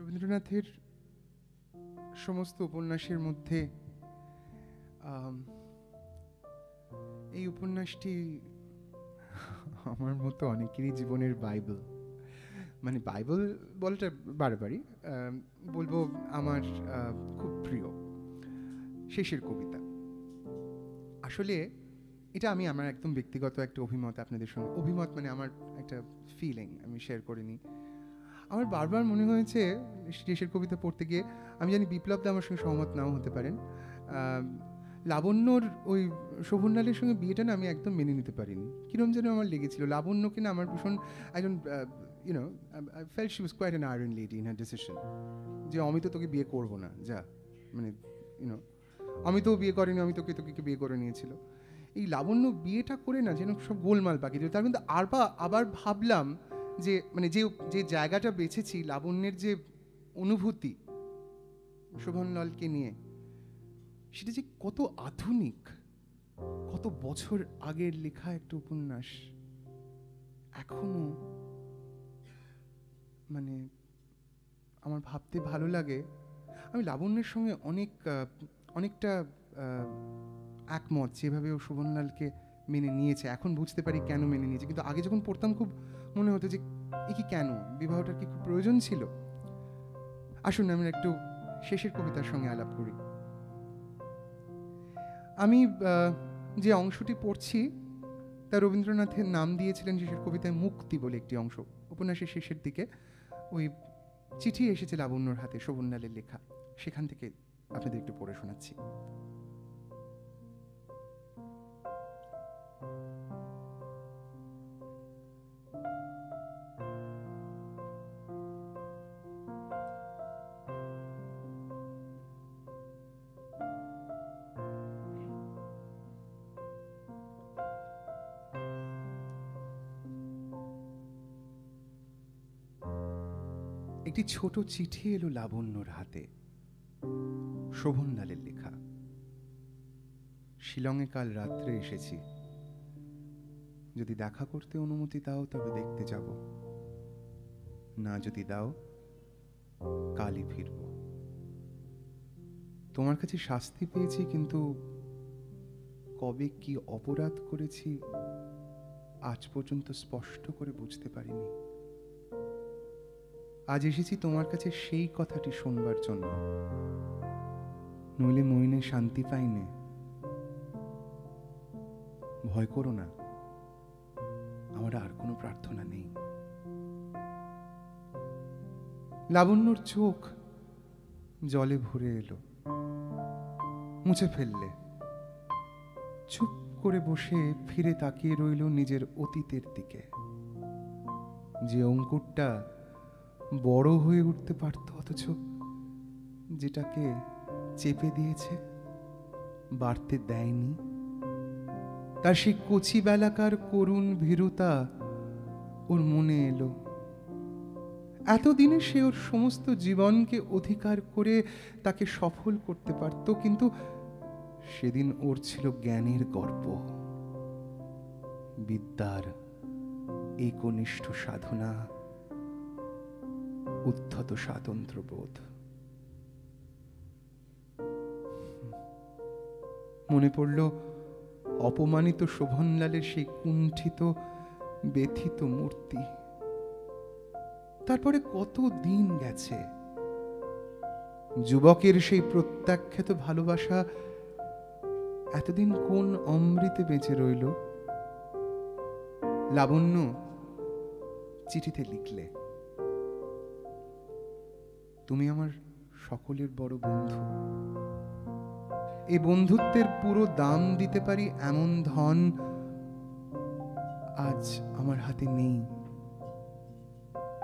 রবীন্দ্রনাথের সমস্ত উপন্যাসের মধ্যে এই উপন্যাসটি আমার মতো অনেকেরই জীবনের বাইবেল। মানে বাইবেল বলাটা বারবারই বলবো, আমার খুব প্রিয় শেষের কবিতা। আসলে এটা আমার একদম ব্যক্তিগত একটা অভিমত আপনাদের সঙ্গে, অভিমত মানে আমার একটা ফিলিং আমি শেয়ার করে নিই। আমার বারবার মনে হয়েছে শেষের কবিতা পড়তে গিয়ে, আমি জানি বিপ্লবদা আমার সঙ্গে সহমত নাও হতে পারেন, লাবণ্যর ওই শোভনলালের সঙ্গে বিয়েটা না আমি একদম মেনে নিতে পারিনি। কীরকম যেন আমার লেগেছিল। লাবণ্যকে না আমার ভীষণ একজন I felt she was quite an iron lady in her decision, যে অমিত তোকে বিয়ে করবো না, যা, মানে অমিতও বিয়ে করেনি, অমিতকে তোকে বিয়ে করে নিয়েছিল। এই লাবণ্য বিয়েটা করে না যেন সব গোলমাল পাকিয়ে দিল। তার মধ্যে আবার ভাবলাম যে মানে যে জায়গাটা বেছেছি, লাবণ্যের যে অনুভূতি শোভনলালকে নিয়ে, সেটা যে কত আধুনিক, কত বছর আগের লেখা একটা উপন্যাস, এখনো মানে আমার ভাবতে ভালো লাগে। আমি লাবণ্যের সঙ্গে অনেকটা একমত, যেভাবে ও শোভনলালকে মেনে নিয়েছে। এখন বুঝতে পারি কেন মেনে নিয়েছে, কিন্তু আগে যখন পড়তাম খুব মনে হতো যে এ কি, কেন বিবাহটার কি খুব প্রয়োজন ছিল। আসুন আমরা একটু শেষের কবিতার সঙ্গে আলাপ করি। আমি যে অংশটি পড়ছি তা রবীন্দ্রনাথের নাম দিয়েছিলেন শেষের কবিতায় মুক্তি বলে একটি অংশ। উপন্যাসের শেষের দিকে ওই চিঠি এসেছে লাবণ্যর হাতে, শোভনলালের লেখা, সেখান থেকে আপনাদের একটু পড়ে শোনাচ্ছি। একটি ছোট চিঠি এলো লাবণ্যর হাতে, শোভনলালের লেখা। শিলংয়ে কাল রাত্রে এসেছি, যদি দেখা করতে অনুমতি দাও তবে দেখতে যাব, না যদি দাও কালই ফিরব। তোমার কাছে শাস্তি পেয়েছি, কিন্তু কবে কি অপরাধ করেছি আজ পর্যন্ত স্পষ্ট করে বুঝতে পারিনি। আজ এসেছি তোমার কাছে সেই কথাটি শোনবার জন্য, নইলে মইনে শান্তি পাইনে। ভয় করো না, আমার আর কোনো প্রার্থনা নেই। লাবণ্যর চোখ জলে ভরে এলো, মুছে ফেললে। চুপ করে বসে ফিরে তাকিয়ে রইল নিজের অতীতের দিকে, যে অঙ্কুরটা বড় হয়ে উঠতে পারত, অথচ যেটাকে চেপে দিয়েছে, বাড়তে দেয়নি। তার সেই কচি বেলাকার করুণ ভীরুতা ওর মনে এলো। এতদিনে সে ওর সমস্ত জীবনকে অধিকার করে তাকে সফল করতে পারত, কিন্তু সেদিন ওর ছিল জ্ঞানের গর্ব, বিদ্যার একনিষ্ঠ সাধনা, উদ্ধত স্বাতন্ত্র্য বোধ। মনে পড়ল অপমানিত শোভনলালের সেই কুণ্ঠিত ব্যথিত মূর্তি। তারপরে কত দিন গেছে, যুবকের সেই প্রত্যাখ্যাত ভালোবাসা এতদিন কোন অমৃতে বেঁচে রইল। লাবণ্য চিঠিতে লিখলে, তুমি আমার সকলের বড় বন্ধু। এই বন্ধুত্বের পুরো দাম দিতে পারি এমন ধন আজ আমার হাতে নেই।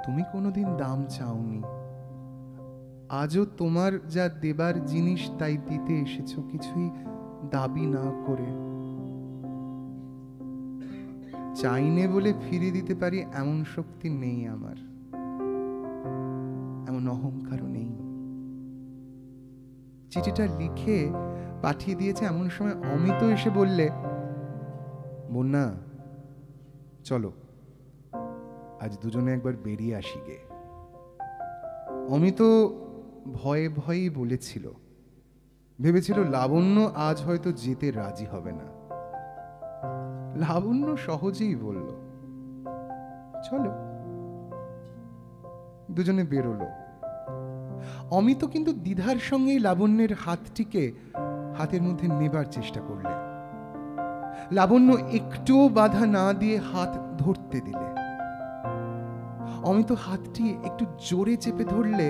তুমি কোনোদিন দাম চাওনি, আজও তোমার যা দেবার জিনিস তাই দিতে এসেছো, কিছুই দাবি না করে। চাইনে বলে ফিরে দিতে পারি এমন শক্তি নেই আমার, এমন অহংকারও নেই। চিঠিটা লিখে পাঠিয়ে দিয়েছে এমন সময় অমিত এসে বললে, বন্যা চলো আজ দুজনে একবার বেরিয়ে আসি গে। অমিত ভয়ে ভয়েই বলেছিল, ভেবেছিল লাবণ্য আজ হয়তো যেতে রাজি হবে না। লাবণ্য সহজেই বলল, চলো। দুজনে বেরোলো। অমিত কিন্তু দ্বিধার সঙ্গেই লাবণ্যের হাতটিকে হাতের মধ্যে নেবার চেষ্টা করলে। লাবণ্য একটুও বাধা না দিয়ে হাত ধরতে দিলে। অমিত হাতটি একটু জোরে চেপে ধরলে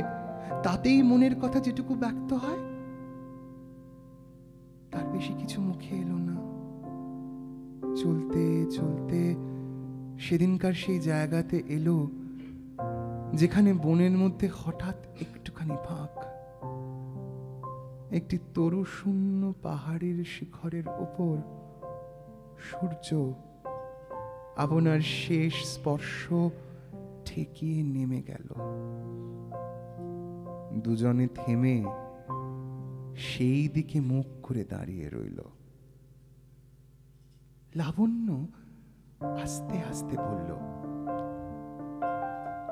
তাতেই মনের কথা যেটুকু ব্যক্ত হয় তার বেশি কিছু মুখে এলো না। চলতে চলতে সেদিনকার সেই জায়গাতে এলো যেখানে বনের মধ্যে হঠাৎ একটুখানি ফাঁক, একটি তরু শূন্য পাহাড়ের শিখরের ওপর সূর্য আপনার শেষ স্পর্শ ঠেকিয়ে নেমে গেল। দুজনে থেমে সেই দিকে মুখ করে দাঁড়িয়ে রইল। লাবণ্য আস্তে আস্তে বলল,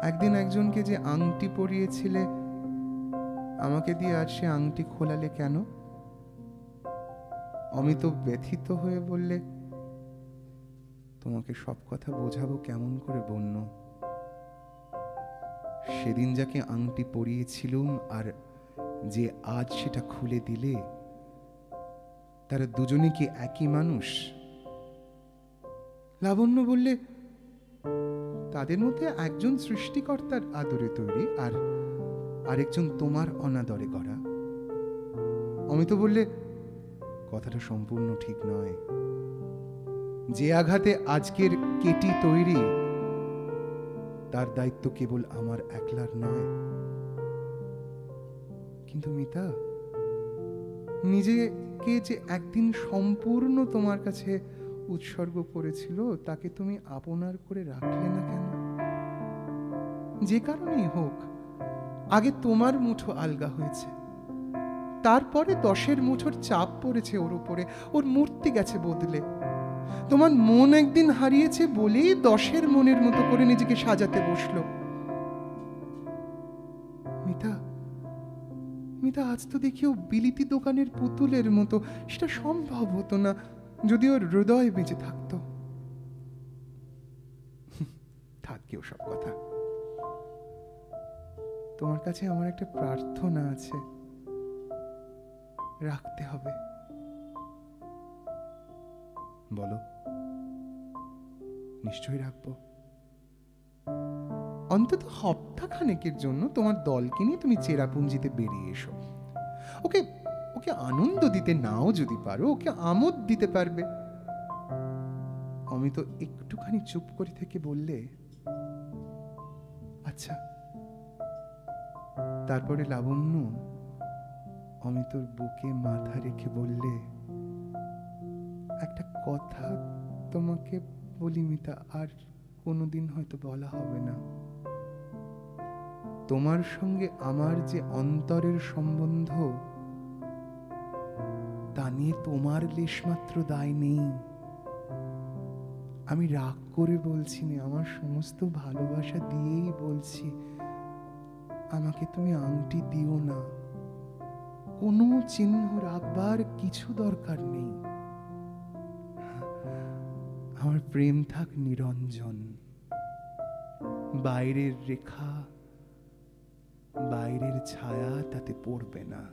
একদিন একজনকে যে আংটি পরিয়েছিলে আমাকে দিয়ে আজ সে আংটি খোলালে কেন? অমিত ব্যথিত হয়ে বললে, তোমাকে সব কথা বোঝাবো কেমন করে বন্য? সেদিন যাকে আংটি পরিয়েছিলুম আর যে আজ সেটা খুলে দিলে, তারা দুজনে কি একই মানুষ? লাবণ্য বললে, তাদের মধ্যে একজন সৃষ্টিকর্তার আদরে তৈরি আর আরেকজন তোমার অনাদরে গড়া। অমিত বললে, কথাটা সম্পূর্ণ ঠিক নয়। যে আঘাতে আজকের কেটি তৈরি তার দায়িত্ব কেবল আমার একলার নয়। কিন্তু মিতা, নিজেকে যে একদিন সম্পূর্ণ তোমার কাছে উৎসর্গ করেছিল তাকে তুমি আপনার করে রাখলে না কেন? যে কারণেই হোক, আগে তোমার মুঠো আলগা হয়েছে, তারপরে 10-এর মুঠোর চাপ পড়েছে ওর উপরে, ওর মূর্তি গেছে বদলে। তোমার মন একদিন হারিয়েছে বলেই 10-এর মনের মতো করে নিজেকে সাজাতে বসলো। মিতা, মিতা, আজ তো দেখিও বিলিতি দোকানের পুতুলের মতো। সেটা সম্ভব হতো না যদি ওর হৃদয় বেঁচে থাকতো। থাকেও সব কথা। তোমার কাছে আমার একটা প্রার্থনা আছে, রাখতে হবে। বলো। নিশ্চয়ই রাখবো। অন্তত সপ্তাহখানেকের জন্য তোমার দলকে নিয়ে তুমি চেরাপুঞ্জিতে বেরিয়ে এসো। ওকে ওকে আনন্দ দিতে নাও যদি পারো, ওকে আমোদ দিতে পারবে। অমিত একটুখানি চুপ করে থেকে বললে, আচ্ছা। তারপরে লাবণ্য অমিতর বুকে মাথা রেখে বললে, একটা কথা তোমাকে বলি মিতা, আর কোনোদিন হয়তো বলা হবে না। তোমার সঙ্গে আমার যে অন্তরের সম্বন্ধ, তা নিয়ে তোমার লেশমাত্র দায় নেই। আমি রাগ করে বলছি না, আমার সমস্ত ভালোবাসা দিয়েই বলছি, আমাকে তুমি আংটি দিও না। কোনো চিহ্ন রাখবার কিছু দরকার নেই। আমার প্রেম থাক নিরঞ্জন, বাইরের রেখা, বাইরের ছায়া তাতে পড়বে না।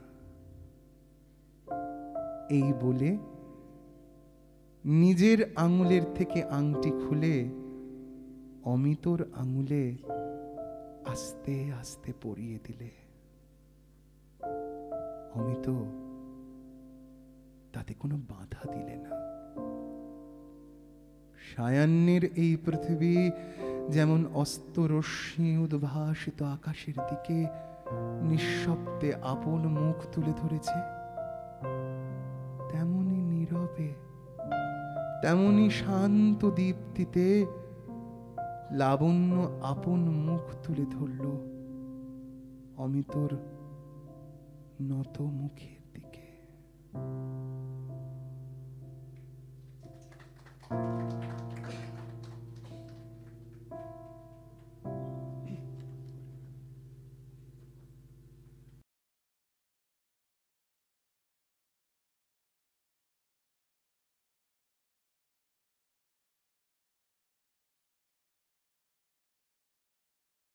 এই বলে নিজের আঙুলের থেকে আংটি খুলে অমিতর আঙুলে আস্তে আস্তে পরিয়ে দিলে। অমিত তাতে কোনো বাধা দিলে না। সায়াহ্নের এই পৃথিবী যেমন অস্তরশ্মি উদ্ভাসিত আকাশের দিকে নিঃশব্দে আপন মুখ তুলে ধরেছে, তেমনি নীরবে, তেমনি শান্ত দীপ্তিতে লাবণ্য আপন মুখ তুলে ধরল অমিতর নত মুখের দিকে।